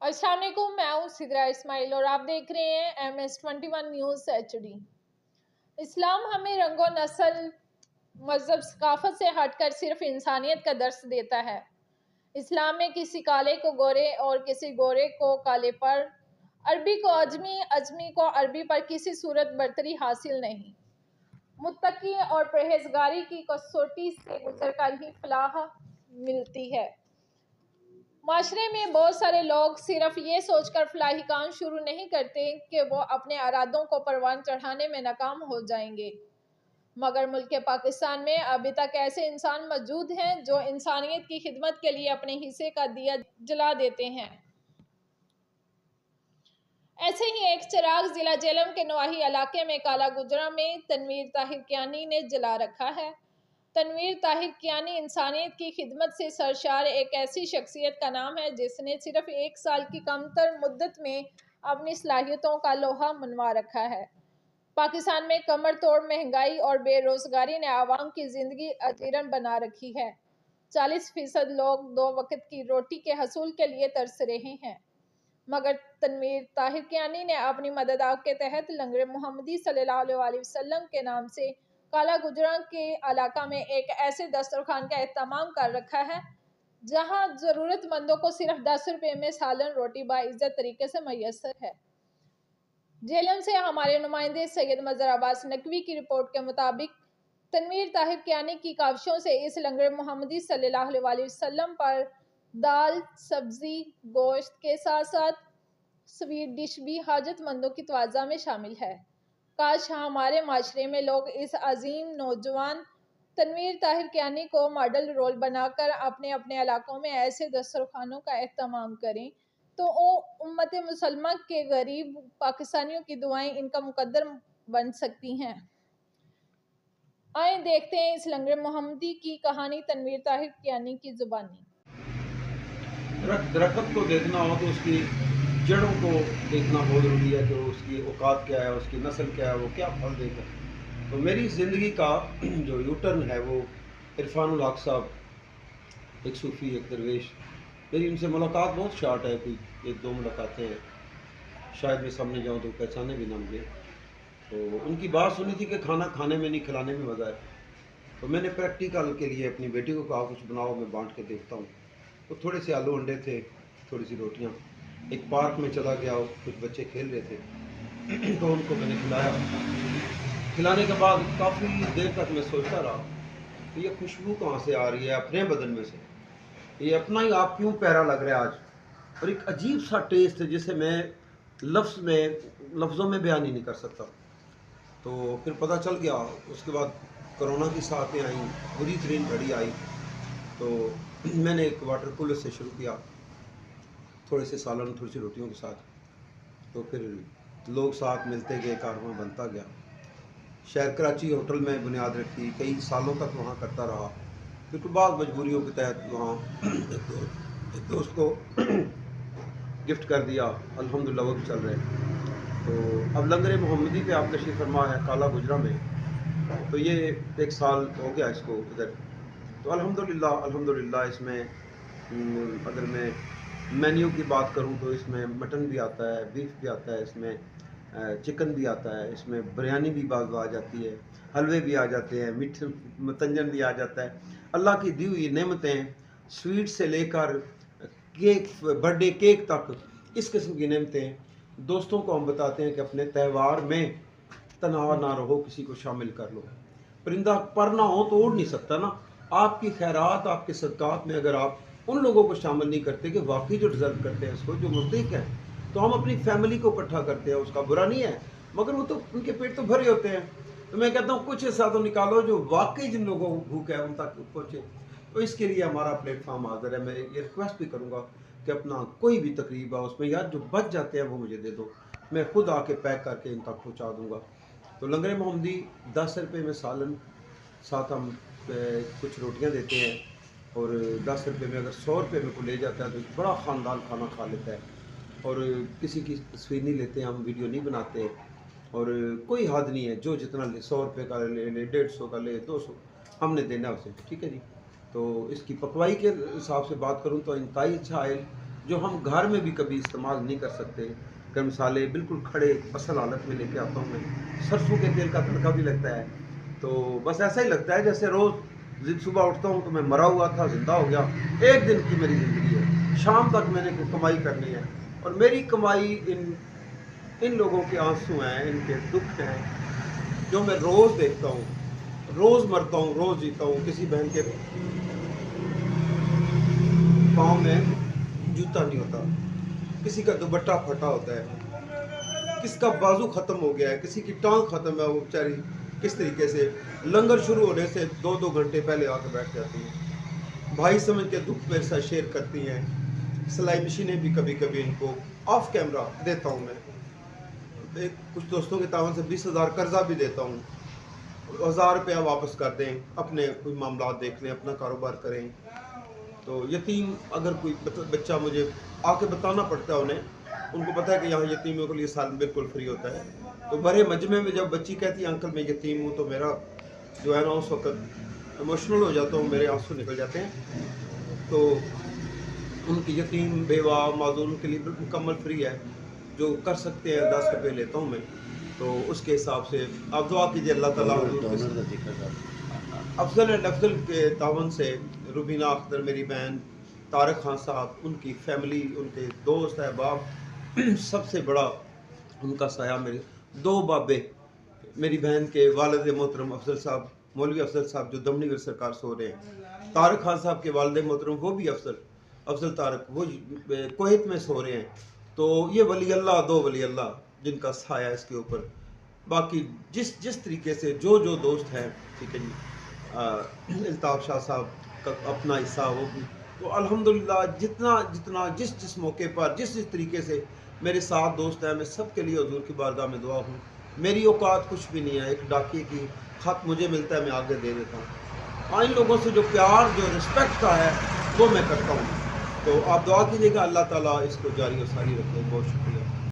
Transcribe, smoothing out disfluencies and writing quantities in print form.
अस्सलाम वालेकुम, मैं हूँ सिद्रा इस्माइल और आप देख रहे हैं MS21 न्यूज़ HD। इस्लाम हमें रंगो नस्ल मजहब सकाफत से हटकर सिर्फ इंसानियत का दर्स देता है। इस्लाम में किसी काले को गोरे और किसी गोरे को काले पर, अरबी को अजमी, अजमी को अरबी पर किसी सूरत बरतरी हासिल नहीं। मुत्तकी और परहेजगारी की कसौटी से गुजरकर ही फलाह मिलती है। माशरे में बहुत सारे लोग सिर्फ ये सोचकर फलाही काम शुरू नहीं करते कि वो अपने इरादों को परवान चढ़ाने में नाकाम हो जाएंगे, मगर मुल्क पाकिस्तान में अभी तक ऐसे इंसान मौजूद हैं जो इंसानियत की खिदमत के लिए अपने हिस्से का दिया जला देते हैं। ऐसे ही एक चिराग जिला जेलम के नवाही इलाके में काला गुजरा में तनवीर ताहिर कियानी ने जला रखा है। तनवीर ताहिर कियानी इंसानियत की खिदमत से सरशार एक ऐसी शख्सियत का नाम है जिसने सिर्फ 1 साल की कमतर मुद्दत में अपनी सलाहियतों का लोहा मनवा रखा है। पाकिस्तान में कमर तोड़ महंगाई और बेरोजगारी ने आवाम की जिंदगी अजीरन बना रखी है। 40% लोग 2 वक्त की रोटी के हसूल के लिए तरस रहे हैं, मगर तनवीर ताहिर कियानी ने अपनी मदद के तहत लंगर मोहम्मदी सल्लल्लाहु अलैहि वसल्लम के नाम से काला गुजरा के इलाका में एक ऐसे दस्तरखान का एहतमाम कर रखा है जहां जरूरतमंदों को सिर्फ 10 रुपए में सालन रोटी बाइज्जत तरीके से मैसर है। जेलम से हमारे नुमाइंदे सैयद मजहर अब्बास नकवी की रिपोर्ट के मुताबिक तनवीर ताहिर कियानी की काविशों से इस लंगर मोहम्मदी सल्लल्लाहु अलैहि वसल्लम पर दाल, सब्जी, गोश्त के साथ साथ स्वीट डिश भी हाजतमंदों की तवाज़ा में शामिल है। काश हमारे माशरे में लोग इस अजीम नौजवान तनवीर ताहिर कियानी को मॉडल रोल बनाकर अपने अपने इलाकों में ऐसे दस्तरखानों का एहतमाम करें तो उम्मत मुसलमा के गरीब पाकिस्तानियों की दुआएं इनका मुकद्दर बन सकती हैं। आए देखते हैं इस लंगर मोहम्मदी की कहानी तनवीर ताहिर कियानी की जुबानी। दरख्त को देखना हो तो उसकी जड़ों को देखना बहुत ज़रूरी है कि उसकी औकात क्या है, उसकी नस्ल क्या है, वो क्या फल देगा। तो मेरी ज़िंदगी का जो यूटर्न है वो इरफानुल हक साहब, एक सूफ़ी, एक दरवेश, मेरी उनसे मुलाकात बहुत शार्ट है, कोई 1-2 मुलाकातें हैं, शायद मैं सामने जाऊँ तो पहचाने भी ना मुझे। तो उनकी बात सुनी थी कि खाना खाने में नहीं खिलाने में मज़ा है। तो मैंने प्रैक्टिकल के लिए अपनी बेटी को कहा कुछ बनाओ, मैं बांट के देखता हूँ। तो थोड़े से आलू अंडे थे, थोड़ी सी रोटियाँ, एक पार्क में चला गया, कुछ बच्चे खेल रहे थे तो उनको मैंने खिलाया। खिलाने के बाद काफ़ी देर तक मैं सोचता रहा कि ये खुशबू कहाँ से आ रही है अपने बदन में से, ये अपना ही आप क्यों प्यारा लग रहा है आज। और एक अजीब सा टेस्ट है जिसे मैं लफ्ज़ों में बयान ही नहीं कर सकता। तो फिर पता चल गया, उसके बाद कोरोना की साथें आई, बुरी तरीन घड़ी आई, तो मैंने एक वाटर कूलर से शुरू किया, थोड़े से सालन, थोड़ी सी रोटियों के साथ। तो फिर लोग साथ मिलते गए, कारवां बनता गया। शहर कराची होटल में बुनियाद रखी, कई सालों तक वहाँ करता रहा। फिर तो बाद मजबूरियों के तहत वहाँ एक दोस्त को गिफ्ट कर दिया, अल्हम्दुलिल्लाह वो भी चल रहे हैं। तो अब लंगर मोहम्मदी पे आप तशरीफ़ फरमा है काला गुजरा में, तो ये 1 साल हो गया इसको इधर। तो अल्हम्दुलिल्लाह इसमें अगर मैं मेन्यू की बात करूं तो इसमें मटन भी आता है, बीफ भी आता है, इसमें चिकन भी आता है, इसमें बिरयानी भी बाज़ आ जाती है, हलवे भी आ जाते हैं, मीठे मतंजन भी आ जाता है। अल्लाह की दी हुई नेमतें, स्वीट से लेकर केक, बर्थडे केक तक, इस किस्म की नेमतें दोस्तों को हम बताते हैं कि अपने त्यौहार में तनाव ना रहो, किसी को शामिल कर लो। परिंदा पर ना हो तो उड़ नहीं सकता ना। आपकी खैरात, आपके सदक़ात में अगर आप उन लोगों को शामिल नहीं करते कि वाकई जो डिज़र्व करते हैं इसको, जो मुस्तहिक है, तो हम अपनी फैमिली को इकट्ठा करते हैं, उसका बुरा नहीं है, मगर वो तो उनके पेट तो भरे होते हैं। तो मैं कहता हूँ कुछ ऐसा तो निकालो जो वाकई जिन लोगों को भूख है उन तक पहुँचे। तो इसके लिए हमारा प्लेटफॉर्म हाजिर है। मैं ये रिक्वेस्ट भी करूँगा कि अपना कोई भी तकरीब है उसमें यार जो बच जाते हैं वो मुझे दे दो, मैं खुद आके पैक करके इन तक पहुँचा दूँगा। तो लंगर मोहम्मदी 10 रुपये में सालन, साथ हम कुछ रोटियां देते हैं, और 10 रुपये में अगर 100 रुपये में कोई ले जाता है तो बड़ा ख़ानदान खाना खा लेता है। और किसी की तस्वीर नहीं लेते हम, वीडियो नहीं बनाते, और कोई हद नहीं है, जो जितना ले, 100 रुपये का ले, 150 का ले, 200 हमने देना उसे, ठीक है जी। तो इसकी पकवाई के हिसाब से बात करूँ तो इंतहाई अच्छा आयल जो हम घर में भी कभी इस्तेमाल नहीं कर सकते। गर्म मसाले बिल्कुल खड़े असल हालत में लेके आता हूँ मैं। सरसों के तेल का तड़का भी लगता है, तो बस ऐसा ही लगता है जैसे रोज़ सुबह उठता हूँ तो मैं मरा हुआ था, ज़िंदा हो गया। एक दिन की मेरी ज़िंदगी है, शाम तक मैंने कमाई करनी है, और मेरी कमाई इन लोगों के आंसू हैं, इनके दुख हैं, जो मैं रोज़ देखता हूँ, रोज़ मरता हूँ, रोज़ जीता हूँ। किसी बहन के पाँव में जूता नहीं होता, किसी का दुपट्टा फटा होता है, किसका बाजू ख़त्म हो गया है, किसी की टांग ख़त्म है, वो बेचारी किस तरीके से लंगर शुरू होने से 2-2 घंटे पहले आकर बैठ जाती हैं। भाई समझ के दुख मेरे साथ शेयर करती हैं। सिलाई मशीनें भी कभी कभी इनको ऑफ कैमरा देता हूँ मैं। कुछ दोस्तों के तावन से 20,000 कर्जा भी देता हूँ, 1,000 रुपया वापस कर दें, अपने कोई मामला देख लें, अपना कारोबार करें। तो यतीम अगर कोई बच्चा, मुझे आके बताना पड़ता है उन्हें, उनको पता है कि यहाँ यतीमों के लिए साल बिल्कुल फ्री होता है। तो बड़े मजमे में जब बच्ची कहती है अंकल मैं यतीम हूँ, तो मेरा जो है ना उस वक्त इमोशनल हो जाता हूँ, मेरे आंसू निकल जाते हैं। तो उनकी यतीम बेवा माजून के लिए बिल्कुल मुकम्मल फ्री है, जो कर सकते हैं 10 रुपये लेता हूँ मैं। तो उसके हिसाब से आप दुआ कीजिए अल्लाह ताला अफजल एंड अफजल के तावन से रुबीना अख्तर मेरी बहन, तारक खान साहब, उनकी फैमिली, उनके दोस्त अहबाब, सबसे बड़ा उनका साया मेरे 2 बाबे, मेरी बहन के वालिद मोहतरम अफजल साहब, मौलवी अफजल साहब जो दमनीगढ़ सरकार सो रहे हैं, तारक खान साहब के वालिद मोहतरम वो भी अफजल तारक, वो कुवैत में सो रहे हैं। तो ये वली अल्लाह, 2 वली अल्लाह जिनका साया इसके ऊपर। बाकी जिस तरीके से जो दोस्त हैं, ठीक है जी, अल्ताफ़ शाह साहब का अपना हिस्सा वो भी। तो अल्हम्दुलिल्लाह जितना जिस मौके पर जिस तरीके से मेरे साथ दोस्त हैं, मैं सब के लिए हुजूर की बारगाह में दुआ हूँ। मेरी औकात कुछ भी नहीं है, एक डाकिए की खत मुझे मिलता है, मैं आगे दे देता हूँ। हाँ, इन लोगों से जो प्यार, जो रिस्पेक्ट का है, वो मैं करता हूँ। तो आप दुआ कीजिएगा अल्लाह ताला इसको जारी और सारी रखे। बहुत शुक्रिया।